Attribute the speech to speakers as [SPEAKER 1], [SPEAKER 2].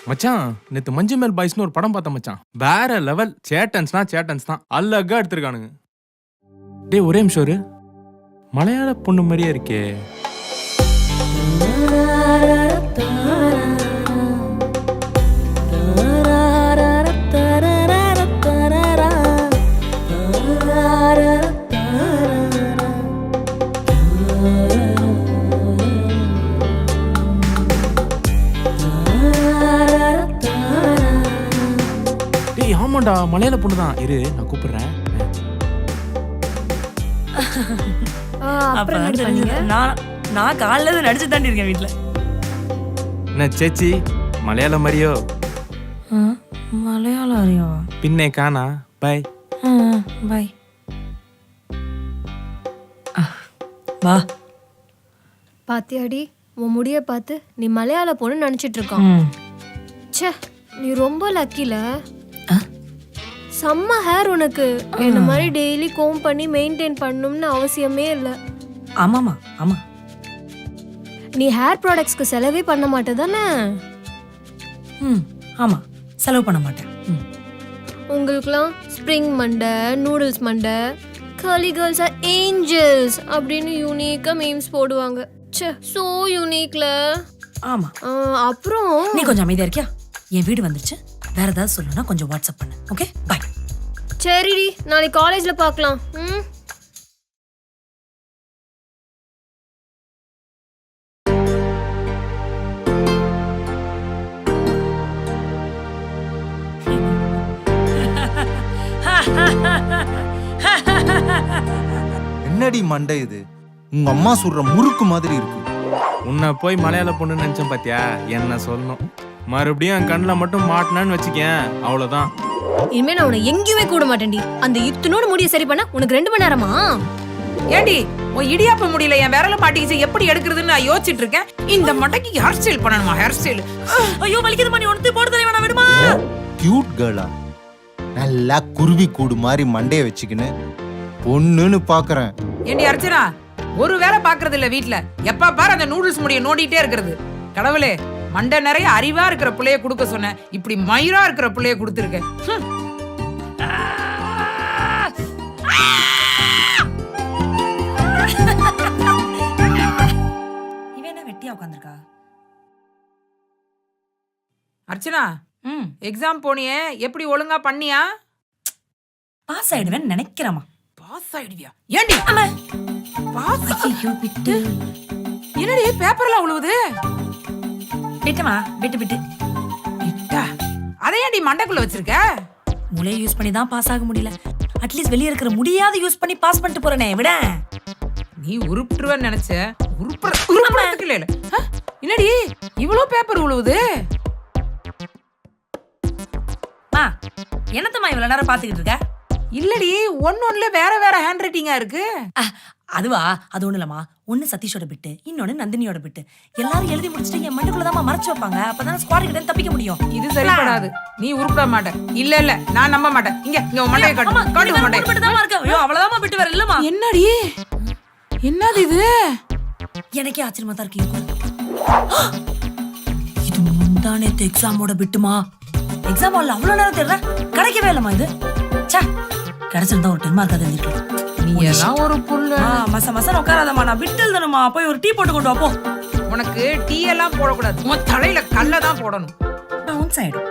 [SPEAKER 1] மச்சான் நேத்து மஞ்சு மேல் பாய்ஸ்னு ஒரு படம் பார்த்தேன் மச்சான். வேற லெவல். சேட்டன்ஸ்னா சேட்டன்ஸ் தான். அழகா எடுத்திருக்கானுங்க. டேய் ஒரே நிமிஷம் இரு. மலையாள பொண்ணு மாதிரியே இருக்கே. ஆமாண்டா மலையாள பொண்ணு தான். இரு நான் கூப்பிடுறேன்.
[SPEAKER 2] நான் காலைல நடிச்சு தாண்டி இருக்கேன் வீட்டுல.
[SPEAKER 1] என்ன சேச்சி மலையாள மாதிரியோ?
[SPEAKER 2] மலையாளம் அறியோ?
[SPEAKER 1] பின்னே காணா. Bye
[SPEAKER 2] bye. வா.
[SPEAKER 3] பாத்தியாடி உன் முடிய பார்த்து நீ மலையாள பொண்ணு நினைச்சிட்டு இருக்கான். ச்சே நீ ரொம்ப லக்கில. செம்ம ஹேர் உனக்கு. என்ன மாதிரி டெய்லி கோம் பண்ணி மெயின்டைன் பண்ணணும்னு அவசியமே இல்லை.
[SPEAKER 2] ஆமாமா ஆமா.
[SPEAKER 3] நீ ஹேர் ப்ராடக்ட்ஸ்க்கு செலவே பண்ண மாட்டேதானே?
[SPEAKER 2] ஆமா செலவு பண்ண மாட்டேன்.
[SPEAKER 3] உங்களுக்குலாம் ஸ்ப்ரிங் மண்டை, நூடுல்ஸ் மண்டை, கர்லி கேர்ள்ஸ் ஆர் ஏஞ்சல்ஸ் அப்படின்னு யூனிக்கா மீம்ஸ் போடுவாங்க. ச்சே சோ யூனிக்ல.
[SPEAKER 2] ஆமா.
[SPEAKER 3] அப்புறம்
[SPEAKER 2] நீ கொஞ்சம் அமைதியா இருக்கியா? என் வீடு வந்துருச்சு. வேற ஏதாவது சொல்லணும்னா கொஞ்சம் வாட்ஸ்அப் பண்ணு. Okay bye.
[SPEAKER 3] சரிடி நாளைக்கு காலேஜ்ல பார்க்கலாம்.
[SPEAKER 4] என்னடி மண்டை இது? உங்க அம்மா சொல்ற முறுக்கு மாதிரி இருக்கு.
[SPEAKER 1] உன்னை போய் மலையாள பொண்ணு நினைச்சேன் பாத்தியா? என்ன சொல்லணும். மறுபடியும் என் கண்ணில் மட்டும் மாட்டினான்னு வச்சுக்கேன், அவ்வளவுதான்.
[SPEAKER 3] இனிமே நான் உன்னை எங்கேயுமே கூட மாட்டேன்டி. அந்த இத்தனோட முடிய சரி பண்ண உனக்கு 2 மணி நேரமா?
[SPEAKER 5] ஏண்டி உன் இடியாப்ப முடியல என் விரல மாட்டிக்கிச்சு, எப்படி எடுக்கிறதுன்னு நான் யோசிச்சுட்டு இருக்கேன். இந்த மண்டைக்கு ஹேர் ஸ்டைல் பண்ணணுமா? ஹேர் ஸ்டைல்
[SPEAKER 2] ஐயோ வலிக்குது பண்ணி ஒன்று போடுதே வேணா விடுமா.
[SPEAKER 4] கியூட் கேர்ளா நல்லா குருவி கூடு மாதிரி மண்டைய வச்சுக்கின்னு பொண்ணுன்னு பாக்குறேன்.
[SPEAKER 5] ஏண்டி அர்ச்சனா ஒரு வேலை பாக்குறது இல்ல வீட்டுல. எப்ப பாரு அந்த நூடுல்ஸ் முடிய நோண்டிட்டே இருக்கிறது. கடவுளே மண்டை நிறைய அறிவா இருக்கிற பிள்ளைய கொடுக்க சொன்னேன், இப்படி மயிரா இருக்கிற பிள்ளைய கொடுத்துருக்கேன்.
[SPEAKER 2] இவன் என்ன வெட்டியா உட்கார்ந்திருக்கா?
[SPEAKER 5] அர்ச்சனா எக்ஸாம் போனியே, எப்படி ஒழுங்கா பண்ணியா?
[SPEAKER 2] பாஸ் ஆயிடுவேன் நினைக்கிறேமா.
[SPEAKER 5] பாஸ் ஆயிடுவியா? ஏண்டி பாஸ்?
[SPEAKER 2] ஐயோ விட்டு.
[SPEAKER 5] என்னடி பேப்பர்லாம் உழுவுது?
[SPEAKER 2] விட்டுமா விட்டு விட்டு.
[SPEAKER 5] விட்டா அதை ஏண்டி மண்டைக்குள்ள வச்சிருக்க?
[SPEAKER 2] மூளையை யூஸ் பண்ணி தான் பாஸ் ஆக முடியல. அட்லீஸ்ட் வெளியே இருக்கிற முடியாத யூஸ் பண்ணி பாஸ் பண்ணிட்டு போறேனே விட.
[SPEAKER 5] நீ உருப்பிட்டுருவேன்னு நினைச்ச. உருப்புறதுக்கு இல்ல. என்னடி இவ்வளவு பேப்பர் உழுவுது?
[SPEAKER 2] மா என்னத்தம்மா இவ்வளவு நேரம் பாத்துக்கிட்டு இருக்க?
[SPEAKER 5] இல்லடி ஒன்னொன்னுல வேற வேற ஹேண்ட் ரைட்டிங்கா இருக்கு.
[SPEAKER 2] அதுவா? அது ஒண்ணு இல்லம்மா. ஒன்னு சதீஷோட பிட்டு, இன்னொன்னு நந்தினியோட பிட்டு. எல்லாரும் எழுதி முடிச்சுட்டு என் மண்ணுக்குள்ளதான் மறைச்சு வைப்பாங்க. அப்பதான் ஸ்குவாட் கிட்ட தப்பிக்க முடியும்.
[SPEAKER 5] இது சரிப்படாது. நீ உருப்பிட மாட்ட. இல்ல இல்ல நான் நம்ப மாட்டேன். இங்க இங்க உன் மண்டைய காட்டு. காட்டு உன் மண்டைய.
[SPEAKER 2] ஐயோ அவ்வளவுதான் பிட்டு வேற இல்லம்மா.
[SPEAKER 5] என்னடி என்னது இது?
[SPEAKER 2] எனக்கே ஆச்சரியமா தான் இருக்கு. இது முந்தானேத்து எக்ஸாமோட பிட்டுமா? எக்ஸாம் ஹால்ல அவ்வளவு நேரம் தேடுற கிடைக்கவே இல்லம்மா இது. ச்சே கிடைச்சிருந்தா ஒரு 10 மார்க் எழுதிருக்கலாம்.
[SPEAKER 5] நீ எல்லாம் ஒரு புள்ள.
[SPEAKER 2] மச மசன் உட்காராதம்மா. நான் பிட்டு எழுதணுமா? போய் ஒரு டீ போட்டு கொண்டு வா போ.
[SPEAKER 5] உனக்கு டீ எல்லாம் போடக்கூடாது. உன் தலையில கல்ல தான் போடணும்.
[SPEAKER 2] பவுன்ஸ் ஆயிடும்.